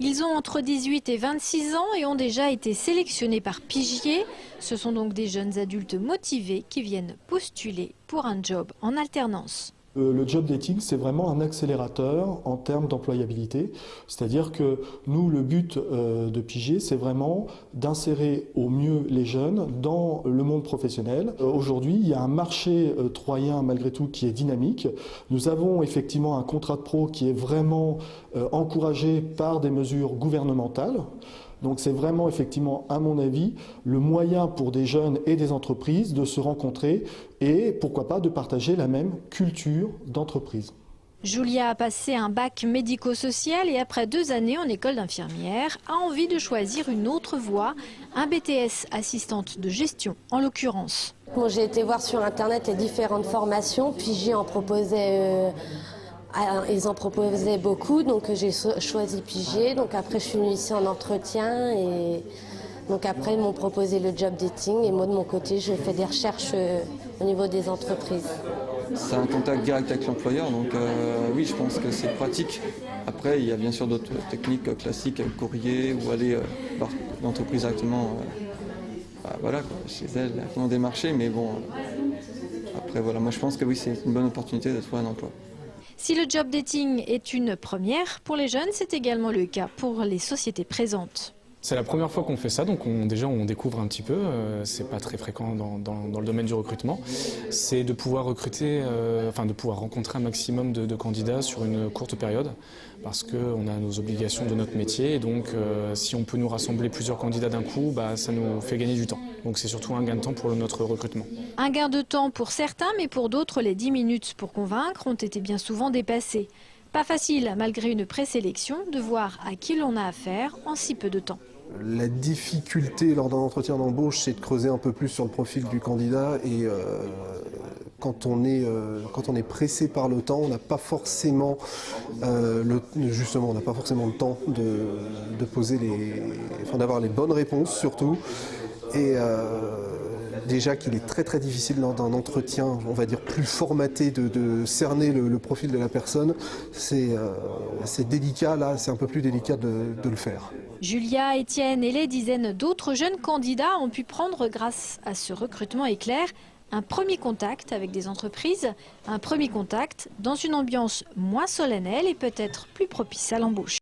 Ils ont entre 18 et 26 ans et ont déjà été sélectionnés par Pigier. Ce sont donc des jeunes adultes motivés qui viennent postuler pour un job en alternance. Le job dating, c'est vraiment un accélérateur en termes d'employabilité. C'est-à-dire que nous, le but de Pigier, c'est vraiment d'insérer au mieux les jeunes dans le monde professionnel. Aujourd'hui, il y a un marché troyen, malgré tout, qui est dynamique. Nous avons effectivement un contrat de pro qui est vraiment encouragé par des mesures gouvernementales. Donc c'est vraiment effectivement, à mon avis, le moyen pour des jeunes et des entreprises de se rencontrer et pourquoi pas de partager la même culture d'entreprise. Julia a passé un bac médico-social et après 2 années en école d'infirmière, a envie de choisir une autre voie, un BTS assistante de gestion en l'occurrence. Bon, j'ai été voir sur internet les différentes formations, puis ils en proposaient beaucoup, donc j'ai choisi Pigier. Donc après je suis venue ici en entretien et donc après ils m'ont proposé le job dating et moi de mon côté je fais des recherches au niveau des entreprises. C'est un contact direct avec l'employeur, donc oui, je pense que c'est pratique. Après, il y a bien sûr d'autres techniques classiques, avec courrier ou aller voir l'entreprise directement voilà, quoi, chez elle, directement démarcher. Mais bon, après, voilà, moi je pense que oui, c'est une bonne opportunité de trouver un emploi. Si le job dating est une première pour les jeunes, c'est également le cas pour les sociétés présentes. C'est la première fois qu'on fait ça, donc déjà on découvre un petit peu, c'est pas très fréquent dans le domaine du recrutement. C'est de pouvoir recruter, de pouvoir rencontrer un maximum de candidats sur une courte période, parce qu'on a nos obligations de notre métier, et donc si on peut nous rassembler plusieurs candidats d'un coup, ça nous fait gagner du temps. Donc c'est surtout un gain de temps pour notre recrutement. Un gain de temps pour certains, mais pour d'autres, les 10 minutes pour convaincre ont été bien souvent dépassées. Pas facile, malgré une présélection, de voir à qui l'on a affaire en si peu de temps. La difficulté lors d'un entretien d'embauche, c'est de creuser un peu plus sur le profil du candidat et quand on est pressé par le temps, on n'a pas forcément le temps de poser d'avoir les bonnes réponses surtout. Et déjà qu'il est très très difficile lors d'un entretien, on va dire plus formaté, de cerner le profil de la personne. C'est délicat là, c'est un peu plus délicat de le faire. Julia, Étienne et les dizaines d'autres jeunes candidats ont pu prendre, grâce à ce recrutement éclair, un premier contact avec des entreprises, un premier contact dans une ambiance moins solennelle et peut-être plus propice à l'embauche.